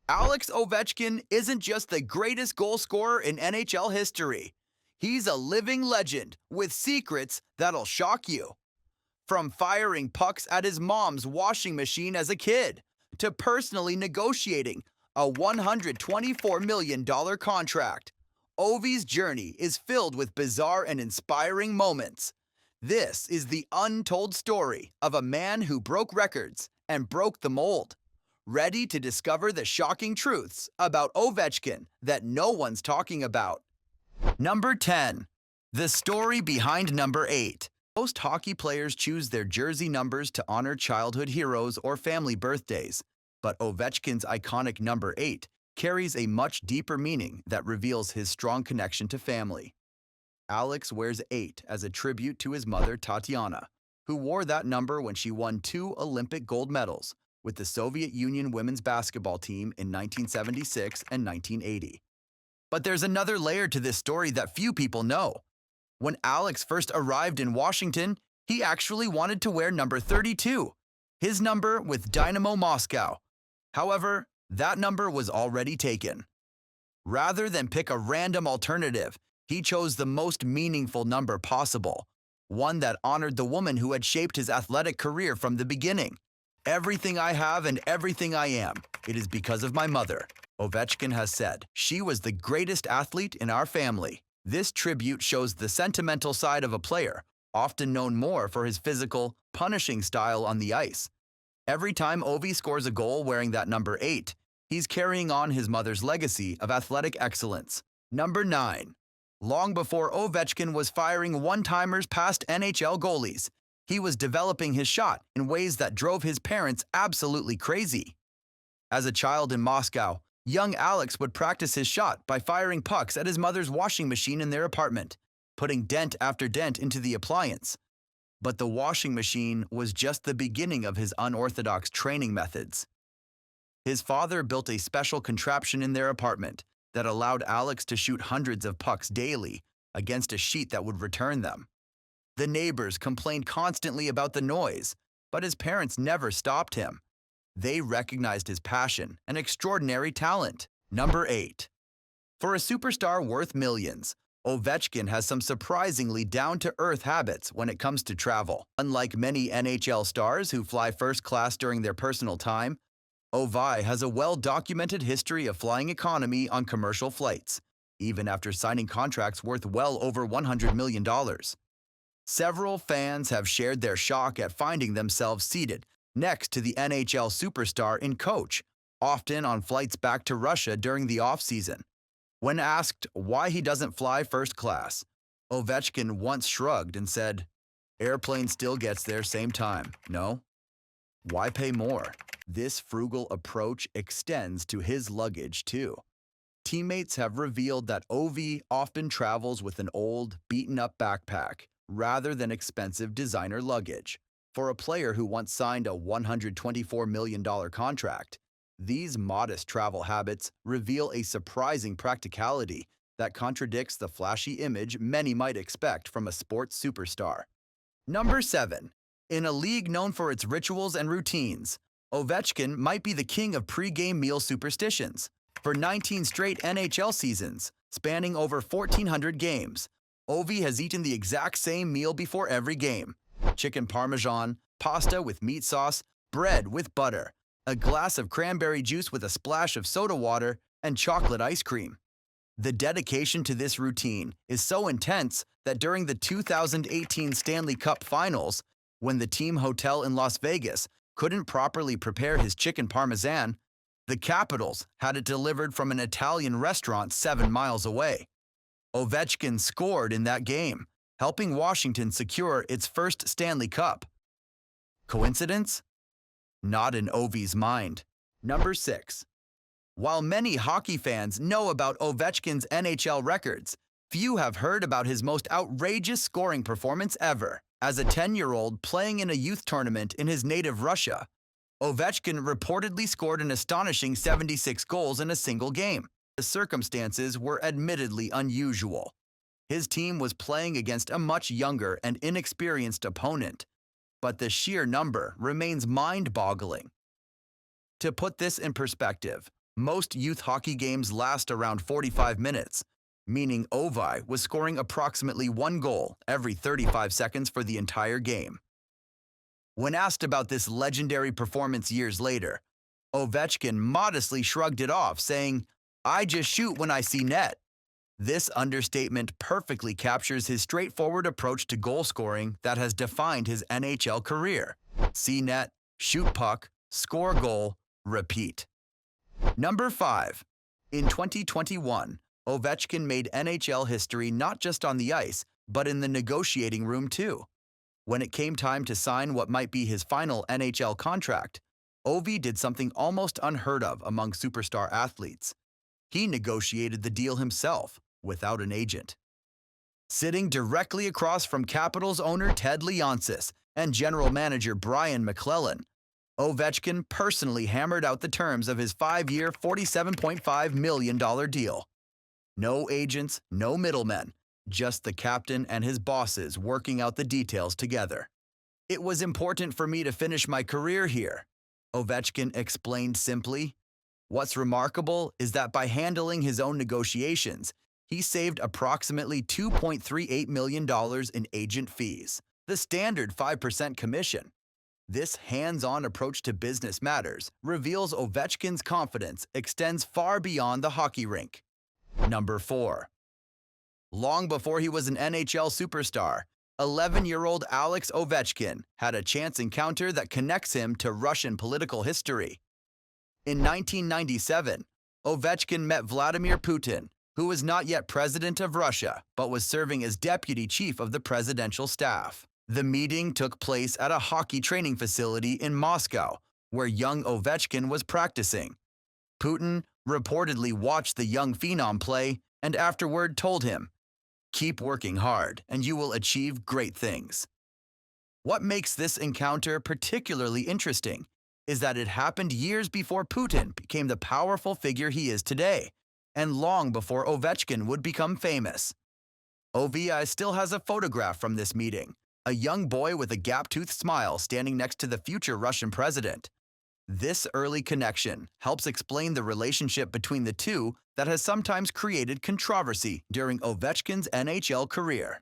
Alex Ovechkin isn't just the greatest goal scorer in NHL history. He's a living legend with secrets that'll shock you. From firing pucks at his mom's washing machine as a kid to personally negotiating a $124 million contract, Ovi's journey is filled with bizarre and inspiring moments. This is the untold story of a man who broke records and broke the mold. Ready to discover the shocking truths about Ovechkin that no one's talking about. Number 10. The story behind number 8. Most hockey players choose their jersey numbers to honor childhood heroes or family birthdays, but Ovechkin's iconic number 8 carries a much deeper meaning that reveals his strong connection to family. Alex wears 8 as a tribute to his mother Tatiana, who wore that number when she won 2 Olympic gold medals with the Soviet Union women's basketball team in 1976 and 1980. But there's another layer to this story that few people know. When Alex first arrived in Washington, he actually wanted to wear number 32, his number with Dynamo Moscow. However, that number was already taken. Rather than pick a random alternative, he chose the most meaningful number possible, one that honored the woman who had shaped his athletic career from the beginning. Everything I have and everything I am, it is because of my mother, Ovechkin has said. She was the greatest athlete in our family. This tribute shows the sentimental side of a player, often known more for his physical, punishing style on the ice. Every time Ovi scores a goal wearing that number 8, he's carrying on his mother's legacy of athletic excellence. Number 9. Long before Ovechkin was firing one-timers past NHL goalies, he was developing his shot in ways that drove his parents absolutely crazy. As a child in Moscow, young Alex would practice his shot by firing pucks at his mother's washing machine in their apartment, putting dent after dent into the appliance. But the washing machine was just the beginning of his unorthodox training methods. His father built a special contraption in their apartment that allowed Alex to shoot hundreds of pucks daily against a sheet that would return them. The neighbors complained constantly about the noise, but his parents never stopped him. They recognized his passion and extraordinary talent. Number 8. For a superstar worth millions, Ovechkin has some surprisingly down-to-earth habits when it comes to travel. Unlike many NHL stars who fly first class during their personal time, Ovi has a well-documented history of flying economy on commercial flights, even after signing contracts worth well over $100 million. Several fans have shared their shock at finding themselves seated next to the NHL superstar in coach, often on flights back to Russia during the off-season. When asked why he doesn't fly first class, Ovechkin once shrugged and said, "Airplane still gets there same time, no? Why pay more?" This frugal approach extends to his luggage too. Teammates have revealed that Ovi often travels with an old, beaten-up backpack rather than expensive designer luggage. For a player who once signed a $124 million contract, these modest travel habits reveal a surprising practicality that contradicts the flashy image many might expect from a sports superstar. Number 7. In a league known for its rituals and routines, Ovechkin might be the king of pre-game meal superstitions. For 19 straight NHL seasons, spanning over 1,400 games, Ovi has eaten the exact same meal before every game: chicken parmesan, pasta with meat sauce, bread with butter, a glass of cranberry juice with a splash of soda water, and chocolate ice cream. The dedication to this routine is so intense that during the 2018 Stanley Cup Finals, when the team hotel in Las Vegas couldn't properly prepare his chicken parmesan, the Capitals had it delivered from an Italian restaurant 7 miles away. Ovechkin scored in that game, helping Washington secure its first Stanley Cup. Coincidence? Not in Ovi's mind. Number 6. While many hockey fans know about Ovechkin's NHL records, few have heard about his most outrageous scoring performance ever. As a 10-year-old playing in a youth tournament in his native Russia, Ovechkin reportedly scored an astonishing 76 goals in a single game. The circumstances were admittedly unusual. His team was playing against a much younger and inexperienced opponent, but the sheer number remains mind-boggling. To put this in perspective, Most youth hockey games last around 45 minutes, meaning Ovi was scoring approximately one goal every 35 seconds for the entire game. When asked about this legendary performance years later, Ovechkin modestly shrugged it off, saying, "I just shoot when I see net." This understatement perfectly captures his straightforward approach to goal scoring that has defined his NHL career. See net, shoot puck, score goal, repeat. Number 5. In 2021, Ovechkin made NHL history not just on the ice, but in the negotiating room too. When it came time to sign what might be his final NHL contract, Ovi did something almost unheard of among superstar athletes. He negotiated the deal himself, without an agent. Sitting directly across from Capitals owner Ted Leonsis and general manager Brian McClellan, Ovechkin personally hammered out the terms of his 5-year, $47.5 million deal. No agents, no middlemen, just the captain and his bosses working out the details together. "It was important for me to finish my career here," Ovechkin explained simply. What's remarkable is that by handling his own negotiations, he saved approximately $2.38 million in agent fees, the standard 5% commission. This hands-on approach to business matters reveals Ovechkin's confidence extends far beyond the hockey rink. Number 4. Long before he was an NHL superstar, 11-year-old Alex Ovechkin had a chance encounter that connects him to Russian political history. In 1997, Ovechkin met Vladimir Putin, who was not yet president of Russia, but was serving as deputy chief of the presidential staff. The meeting took place at a hockey training facility in Moscow, where young Ovechkin was practicing. Putin reportedly watched the young phenom play and afterward told him, "Keep working hard and you will achieve great things." What makes this encounter particularly interesting is that it happened years before Putin became the powerful figure he is today, and long before Ovechkin would become famous. Ovi still has a photograph from this meeting, a young boy with a gap-toothed smile standing next to the future Russian president. This early connection helps explain the relationship between the two that has sometimes created controversy during Ovechkin's NHL career.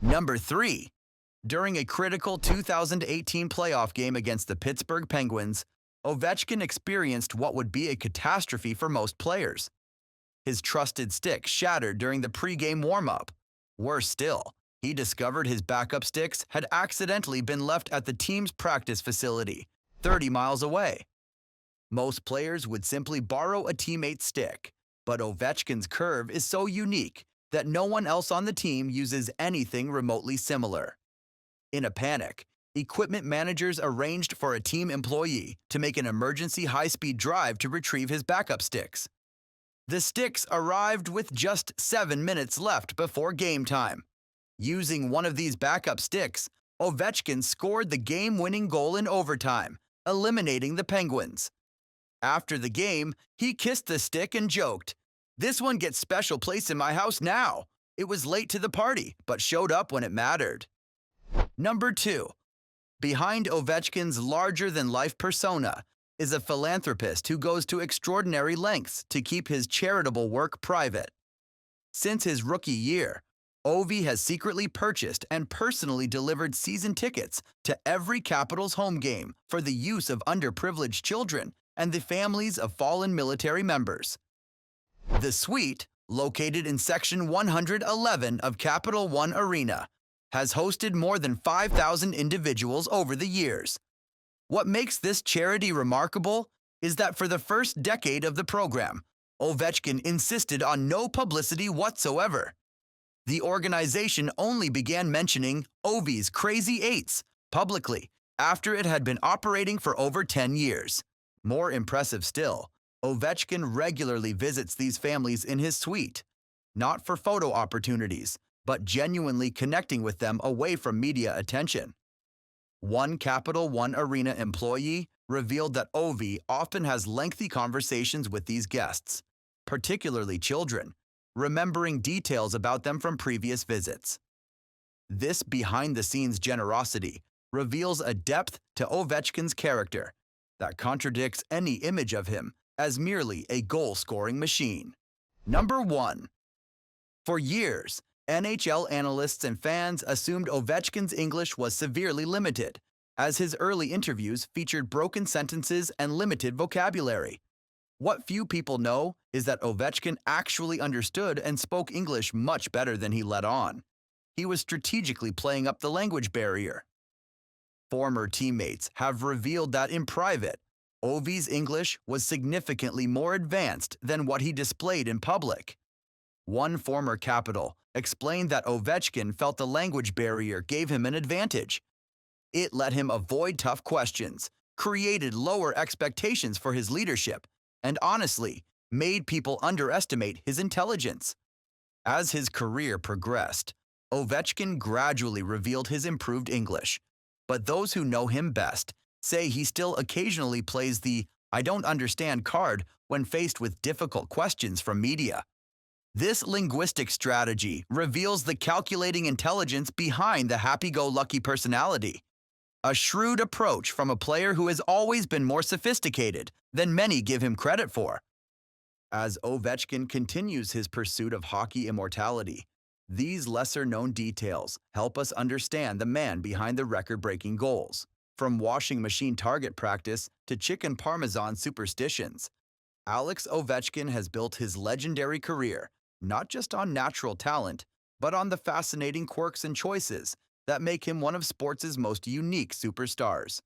Number 3. During a critical 2018 playoff game against the Pittsburgh Penguins, Ovechkin experienced what would be a catastrophe for most players. His trusted stick shattered during the pregame warm-up. Worse still, he discovered his backup sticks had accidentally been left at the team's practice facility, 30 miles away. Most players would simply borrow a teammate's stick, but Ovechkin's curve is so unique that no one else on the team uses anything remotely similar. In a panic, equipment managers arranged for a team employee to make an emergency high-speed drive to retrieve his backup sticks. The sticks arrived with just 7 minutes left before game time. Using one of these backup sticks, Ovechkin scored the game-winning goal in overtime, eliminating the Penguins. After the game, he kissed the stick and joked, "This one gets special place in my house now. It was late to the party, but showed up when it mattered." Number 2. Behind Ovechkin's larger-than-life persona is a philanthropist who goes to extraordinary lengths to keep his charitable work private. Since his rookie year, Ovi has secretly purchased and personally delivered season tickets to every Capitals home game for the use of underprivileged children and the families of fallen military members. The suite, located in Section 111 of Capital One Arena, has hosted more than 5,000 individuals over the years. What makes this charity remarkable is that for the first decade of the program, Ovechkin insisted on no publicity whatsoever. The organization only began mentioning Ovi's Crazy Eights publicly after it had been operating for over 10 years. More impressive still, Ovechkin regularly visits these families in his suite, not for photo opportunities, but genuinely connecting with them away from media attention. One Capital One Arena employee revealed that Ovi often has lengthy conversations with these guests, particularly children, remembering details about them from previous visits. This behind-the-scenes generosity reveals a depth to Ovechkin's character that contradicts any image of him as merely a goal-scoring machine. Number 1. For years, NHL analysts and fans assumed Ovechkin's English was severely limited, as his early interviews featured broken sentences and limited vocabulary. What few people know is that Ovechkin actually understood and spoke English much better than he let on. He was strategically playing up the language barrier. Former teammates have revealed that in private, Ovi's English was significantly more advanced than what he displayed in public. One former Capital explained that Ovechkin felt the language barrier gave him an advantage. It let him avoid tough questions, created lower expectations for his leadership, and honestly, made people underestimate his intelligence. As his career progressed, Ovechkin gradually revealed his improved English, but those who know him best say he still occasionally plays the "I don't understand" card when faced with difficult questions from media. This linguistic strategy reveals the calculating intelligence behind the happy-go-lucky personality, a shrewd approach from a player who has always been more sophisticated than many give him credit for. As Ovechkin continues his pursuit of hockey immortality, these lesser-known details help us understand the man behind the record-breaking goals. From washing machine target practice to chicken parmesan superstitions, Alex Ovechkin has built his legendary career not just on natural talent, but on the fascinating quirks and choices that make him one of sports' most unique superstars.